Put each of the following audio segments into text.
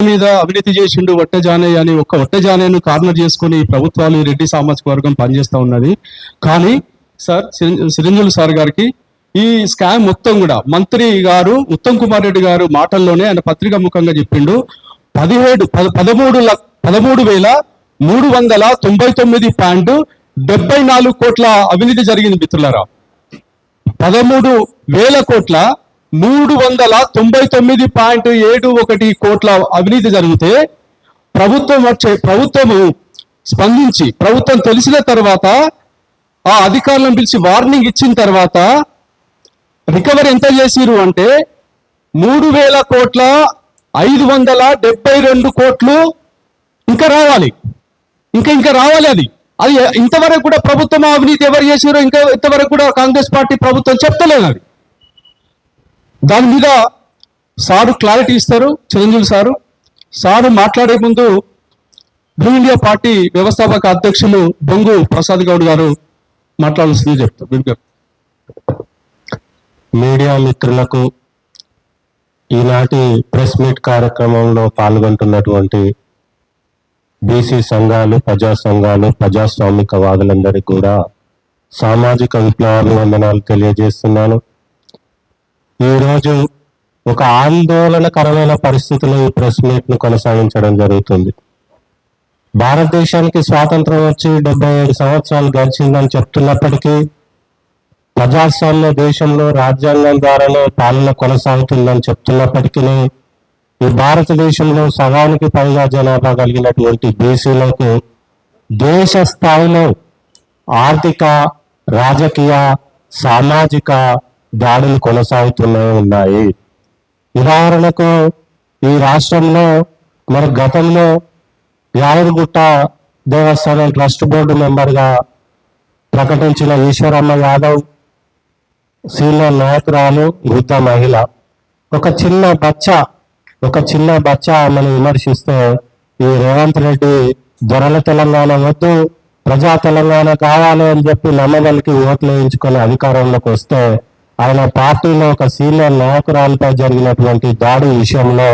మీద అవినీతి చేసిండు వట్టజానయ్య అని ఒక వట్టజానయ్యను కార్నర్ చేసుకుని ప్రభుత్వాలు రెడ్డి సామాజిక వర్గం పనిచేస్తూ ఉన్నది. కానీ సార్ సిరంజులు సార్ గారికి ఈ స్కామ్ మొత్తం కూడా మంత్రి గారు ఉత్తమ్ కుమార్ రెడ్డి గారు మాటల్లోనే ఆయన పత్రికా ముఖంగా చెప్పిండు 13,399.74 కోట్ల అవినీతి జరిగింది మిత్రులారా. 13,000 కోట్ల 399.71 కోట్ల అవినీతి జరిగితే ప్రభుత్వము స్పందించి ప్రభుత్వం తెలిసిన తర్వాత ఆ అధికారులను పిలిచి వార్నింగ్ ఇచ్చిన తర్వాత రికవరీ ఎంత చేసిరు అంటే 3,572 కోట్లు ఇంకా రావాలి అది ఇంతవరకు కూడా ప్రభుత్వం అవినీతి ఎవరు చేసిరో ఇంకా ఇంతవరకు కూడా కాంగ్రెస్ పార్టీ ప్రభుత్వం చెప్తలేదు. అది దాని మీద సారు క్లారిటీ ఇస్తారు. చిరంజీవి సారు మాట్లాడే ముందు బ్లూ ఇండియా పార్టీ వ్యవస్థాపక అధ్యక్షులు బొంగు ప్రసాద్ గౌడ్ గారు మాట్లాడాల్సింది చెప్తారు. మీడియా మిత్రులకు, ఈనాటి ప్రెస్ మీట్ కార్యక్రమంలో పాల్గొంటున్నటువంటి బీసీ సంఘాలు, ప్రజా సంఘాలు, ప్రజాస్వామికవాదులందరికీ కూడా సామాజిక విప్లవాభివందనాలు తెలియజేస్తున్నాను. ఈరోజు ఒక ఆందోళనకరమైన పరిస్థితిలో ఈ ప్రెస్ మీట్ను కొనసాగించడం జరుగుతుంది. భారతదేశానికి స్వాతంత్రం వచ్చి 77 సంవత్సరాలు గడిచిందని చెప్తున్నప్పటికీ ప్రజాస్వామ్య దేశంలో రాజ్యాంగం ద్వారానే పాలన కొనసాగుతుందని చెప్తున్నప్పటికీ ఈ భారతదేశంలో సగానికి పైగా జనాభా కలిగినటువంటి బీసీలకు దేశ స్థాయిలో ఆర్థిక, రాజకీయ, సామాజిక దాడులు కొనసాగుతూనే ఉన్నాయి. ఉదాహరణకు ఈ రాష్ట్రంలో మరి గతంలో యాదగిరిగుట్ట దేవస్థానం ట్రస్ట్ బోర్డు మెంబర్గా ప్రకటించిన ఈశ్వరమ్మ యాదవ్, సీనియర్ నాయకురాలు, వృద్ధ మహిళ, ఒక చిన్న బచ్చ ఆమెను విమర్శిస్తే ఈ రేవంత్ రెడ్డి దొరల తెలంగాణ వద్దు, ప్రజా తెలంగాణ కావాలి అని చెప్పి నమ్మదలికి ఓట్లు వేయించుకొని అధికారంలోకి వస్తే ఆయన పార్టీలో ఒక సీనియర్ నాయకురాలపై జరిగినటువంటి దాడి విషయంలో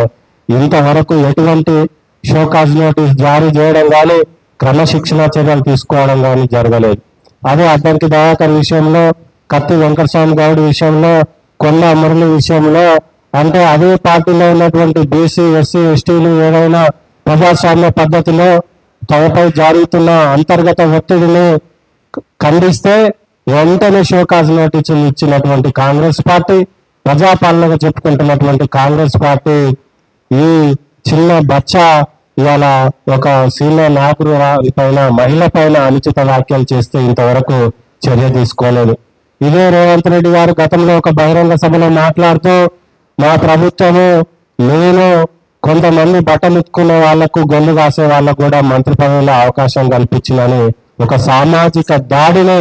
ఇంతవరకు ఎటువంటి షోకాజ్ నోటీస్ జారీ చేయడం కానీ, క్రమశిక్షణ చర్యలు తీసుకోవడం కానీ జరగలేదు. అదే అద్దంకి దయాకర్ విషయంలో, కత్తి వెంకటస్వామి గౌడ్ విషయంలో, కొండ మురళి విషయంలో, అంటే అదే పార్టీలో ఉన్నటువంటి బీసీ, ఎస్సీ, ఎస్టీలు ఏదైనా ప్రజాస్వామ్య పద్ధతిలో తమపై జరుగుతున్న అంతర్గత ఒత్తిడిని ఖండిస్తే వెంటనే షోకాజ్ నోటీసులు ఇచ్చినటువంటి కాంగ్రెస్ పార్టీ, ప్రజాపాలనగా చెప్పుకుంటున్నటువంటి కాంగ్రెస్ పార్టీ ఈ చిన్న బచ్చ ఇవాళ ఒక సీనియర్ నాయకుడు పైన, మహిళ పైన అనుచిత వ్యాఖ్యలు చేస్తే ఇంతవరకు చర్య తీసుకోలేదు. ఇదే రేవంత్ రెడ్డి గారు గతంలో ఒక బహిరంగ సభలో మాట్లాడుతూ మా ప్రభుత్వము నేను కొంతమంది బట్టలు ఉత్తుకునే వాళ్లకు, గొల్లు కాసే వాళ్ళకు కూడా మంత్రి పదవిలో అవకాశం కల్పించిందని ఒక సామాజిక దాడిని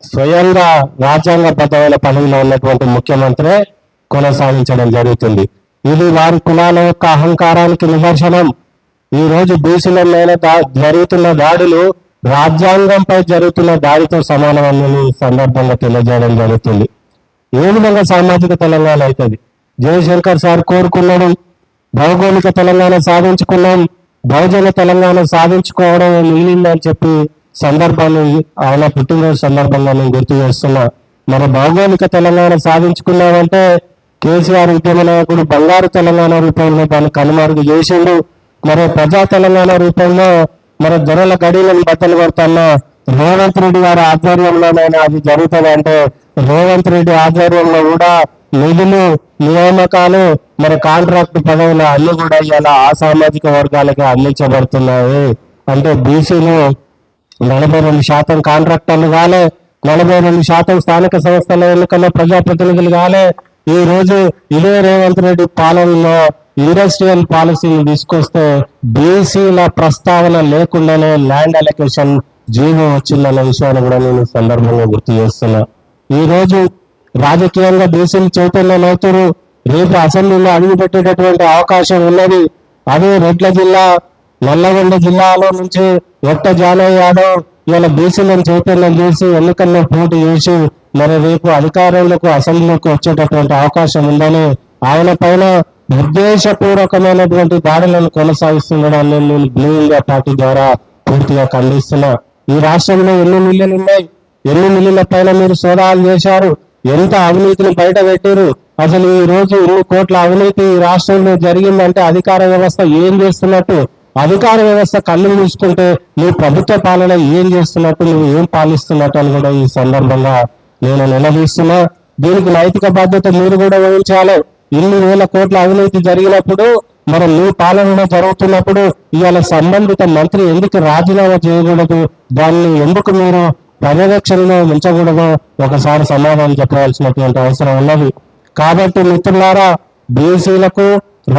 స్వయంగా రాజ్యాంగబద్ధమైన పదవిలో ఉన్నటువంటి ముఖ్యమంత్రి కొనసాగించడం జరుగుతుంది. ఇది వారి కులాల యొక్క అహంకారానికి నిదర్శనం. ఈ రోజు బీసీల మీద జరుగుతున్న దాడులు రాజ్యాంగంపై జరుగుతున్న దాడితో సమానమని సందర్భంగా తెలియజేయడం జరుగుతుంది. ఏ విధంగా సామాజిక తెలంగాణ అవుతుంది? జయశంకర్ సార్ కోరుకున్నాడు, భౌగోళిక తెలంగాణ సాధించుకున్నాం, బహుజన తెలంగాణ సాధించుకోవడం మిగిలిందని చెప్పి సందర్భాన్ని ఆయన పుట్టినరోజు సందర్భంగా నేను గుర్తు చేస్తున్నా. మరి భౌగోళిక తెలంగాణ సాధించుకున్నామంటే కేసీఆర్ ఉద్యమ నాయకుడు బంగారు తెలంగాణ రూపంలో దాన్ని కనుమరుగు చేసిండు. మరి ప్రజా తెలంగాణ రూపంలో మరి దొరల గడిలను బట్టలు కొడుతున్న రేవంత్ రెడ్డి గారి ఆధ్వర్యంలోనైనా అది జరుగుతుందంటే రేవంత్ రెడ్డి ఆధ్వర్యంలో కూడా నిధులు, నియామకాలు, మరి కాంట్రాక్ట్ పదవులు అన్ని కూడా ఇలా ఆ సామాజిక వర్గాలకి అందించబడుతున్నాయి. అంటే బీసీలు 42% కాంట్రాక్టర్లు కాలే, 42% స్థానిక సంస్థల ఎన్నికల్లో ప్రజాప్రతినిధులు కాలే. ఈ రోజు ఇదే రేవంత్ రెడ్డి పాలనలో ఇండస్ట్రియల్ పాలసీని తీసుకొస్తే బీసీల ప్రస్తావన లేకుండానే ల్యాండ్ అలొకేషన్ జీవో వచ్చిందన్న విషయాన్ని కూడా నేను సందర్భంగా గుర్తు చేస్తున్నా. ఈ రోజు రాజకీయంగా బీసీలు చైతన్యం అవుతారు. రేపు అసెంబ్లీలో అడుగుపెట్టేటటువంటి అవకాశం ఉన్నది. అదే రెడ్ల జిల్లా, నల్లగొండ జిల్లాలో నుంచి వట్టజానయ్య యాదవ్ ఇవాళ బీసీలను చైతన్యం చేసి ఎన్నికల్లో పోటీ చేసి మరి రేపు అధికారంలోకి, అసెంబ్లీలోకి వచ్చేటటువంటి అవకాశం ఉందని ఆయన పైన ఉద్దేశపూర్వకమైనటువంటి దాడులను కొనసాగిస్తుండడాన్ని నేను బ్లూ ఇండియా పార్టీ ద్వారా పూర్తిగా ఖండిస్తున్నా. ఈ రాష్ట్రంలో ఎన్ని మిల్లులు ఉన్నాయి, ఎన్ని మిల్లుల పైన మీరు సోదాలు చేశారు, ఎంత అవినీతిని బయట పెట్టారు, అసలు ఈ రోజు 2 కోట్ల అవినీతి ఈ రాష్ట్రంలో జరిగిందంటే అధికార వ్యవస్థ ఏం చేస్తున్నట్టు, అధికార వ్యవస్థ కళ్ళు మూసుకుంటే నీ ప్రభుత్వ పాలన ఏం చేస్తున్నట్టు, నువ్వు ఏం పాలిస్తున్నట్టు అని కూడా ఈ సందర్భంగా నేను నిలదీస్తున్నా. దీనికి నైతిక బాధ్యత మీరు కూడా వహించాలి. ఇన్ని వేల కోట్ల అవినీతి జరిగినప్పుడు, మరి మీ పాలనలో జరుగుతున్నప్పుడు ఇవాళ సంబంధిత మంత్రి ఎందుకు రాజీనామా చేయకూడదు, దాన్ని ఎందుకు మీరు పర్యవేక్షణలో ఉంచకూడదో ఒకసారి సమాధానం చెప్పవలసినటువంటి అవసరం ఉన్నది. కాబట్టి మిత్రులారా, బీసీలకు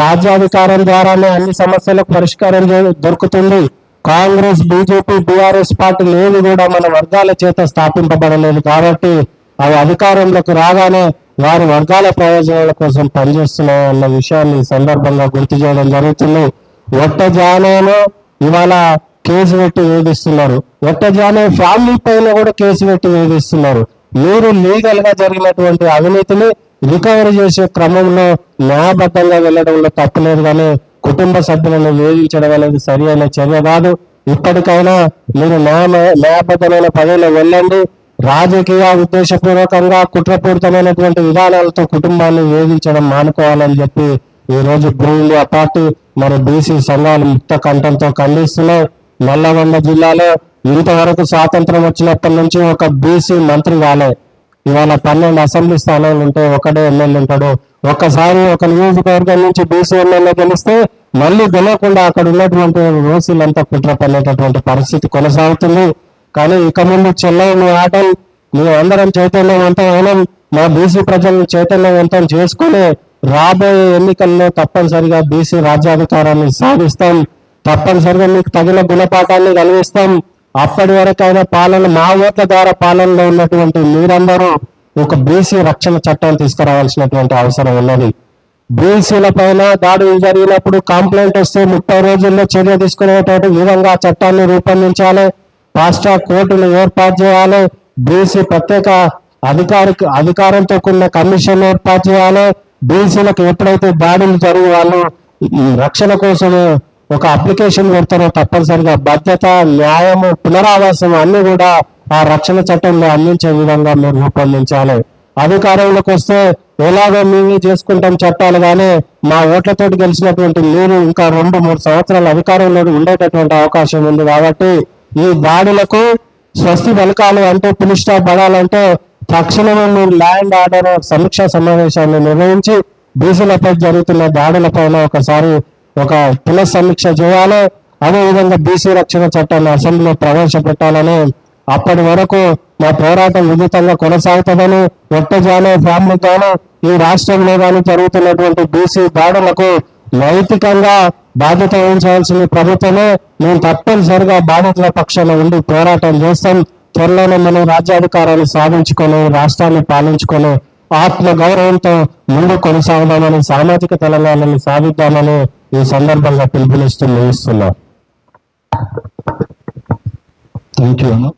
రాజ్యాధికారం ద్వారానే అన్ని సమస్యలకు పరిష్కారం దొరుకుతుంది. కాంగ్రెస్, బీజేపీ, బీఆర్ఎస్ పార్టీలు ఏవి కూడా మన వర్గాల చేత స్థాపింపబడలేదు. కాబట్టి అవి అధికారంలోకి రాగానే వారి వర్గాల ప్రయోజనాల కోసం పనిచేస్తున్నాయి అన్న విషయాన్ని ఈ సందర్భంగా గుర్తు చేయడం జరుగుతుంది. ఒట్టజానేను ఇవాళ కేసు పెట్టి వేధిస్తున్నారు, ఒట్టజానే ఫ్యామిలీ పైన కూడా కేసు పెట్టి వేధిస్తున్నారు. మీరు లీగల్ గా జరిగినటువంటి అవినీతిని రికవరీ చేసే క్రమంలో న్యాయబద్ధంగా వెళ్ళడంలో తప్పలేదు, కానీ కుటుంబ సభ్యులను వేధించడం అనేది సరి అయిన చర్య కాదు. ఇప్పటికైనా మీరు న్యాయబద్ధమైన పదవిలో వెళ్ళండి. రాజకీయ ఉద్దేశపూర్వకంగా కుట్రపూరితమైనటువంటి విధానాలతో కుటుంబాన్ని వేధించడం మానుకోవాలని చెప్పి ఈ రోజు బ్లూ ఇండియా పార్టీ మరి బీసీ సంఘాలు ముక్త కంఠంతో ఖండిస్తున్నాయి. నల్లగొండ జిల్లాలో ఇంతవరకు స్వాతంత్రం వచ్చినప్పటి నుంచి ఒక బీసీ మంత్రి కాలే. ఇవాళ 12 అసెంబ్లీ స్థానాలు ఉంటే ఒకటే ఎమ్మెల్యే ఉంటాడు. ఒక్కసారి ఒక నియోజకవర్గం నుంచి బీసీ ఎమ్మెల్యే గెలిస్తే మళ్ళీ గెలవకుండా అక్కడ ఉన్నటువంటి ఓసీలంతా కుట్ర పడేటటువంటి పరిస్థితి కొనసాగుతుంది. కానీ ఇక ముందు చెల్లైన ఆటలు మేము అందరం చైతన్యవంతం అయినాం. మా బీసీ ప్రజలను చైతన్యవంతం చేసుకుని రాబోయే ఎన్నికల్లో తప్పనిసరిగా బీసీ రాజ్యాధికారాన్ని సాధిస్తాం. తప్పనిసరిగా మీకు తగిన గుణపాఠాన్ని కలిగిస్తాం. అప్పటి వరకైనా పాలన మా ఓట్ల ద్వారా పాలనలో ఉన్నటువంటి మీరందరూ ఒక బీసీ రక్షణ చట్టం తీసుకురావాల్సినటువంటి అవసరం ఉన్నది. బీసీల పైన దాడులు జరిగినప్పుడు కంప్లైంట్ వస్తే 30 రోజుల్లో చర్య తీసుకునేటువంటి విధంగా చట్టాన్ని రూపొందించాలి. ఫాస్ట్ ట్రాక్ కోర్టును ఏర్పాటు చేయాలి. బీసీ ప్రత్యేక అధికారంతో కూడిన కమిషన్ ఏర్పాటు చేయాలి. బీసీలకు ఎప్పుడైతే దాడులు జరిగి వాళ్ళు రక్షణ కోసం ఒక అప్లికేషన్ పెడతారో తప్పనిసరిగా బాధ్యత, న్యాయము, పునరావాసం అన్ని కూడా ఆ రక్షణ చట్టంలో అందించే విధంగా మీరు రూపొందించాలి. అధికారంలోకి వస్తే ఎలాగో మేమే చేసుకుంటాం చట్టాలు, కానీ మా ఓట్లతోటి గెలిచినటువంటి మీరు ఇంకా 2-3 సంవత్సరాల అధికారంలో ఉండేటటువంటి అవకాశం ఉంది. కాబట్టి ఈ దాడులకు స్వస్తి పలకాలు అంటే పులి స్టాప్ పడాలంటే తక్షణమే మీరు ల్యాండ్ ఆర్డర్ సమీక్షా సమావేశాన్ని నిర్వహించి బీసీలపై జరుగుతున్న దాడులపైన ఒకసారి ఒక పునఃసమీక్ష చేయాలి. అదేవిధంగా బీసీ రక్షణ చట్టాన్ని అసెంబ్లీలో ప్రవేశపెట్టాలని, అప్పటి వరకు మా పోరాటం విధంగా కొనసాగుతుందని, ఒట్టజానే ఫ్యామిలీ కానీ ఈ రాష్ట్రంలో కానీ జరుగుతున్నటువంటి బీసీ దాడులకు నైతికంగా బాధ్యత వహించాల్సిన ప్రభుత్వమే. మేము తప్పనిసరిగా బాధితుల పక్షాన ఉండి పోరాటం చేస్తాం. త్వరలోనే మనం రాజ్యాధికారాన్ని సాధించుకొని రాష్ట్రాన్ని పాలించుకొని ఆత్మ గౌరవంతో ముందు కొనసాగుదామని, సామాజిక తెలంగాణని సాధిద్దామని ఈ సందర్భంగా పిలుపునిస్తూ ముగిస్తున్నాం. Thank you.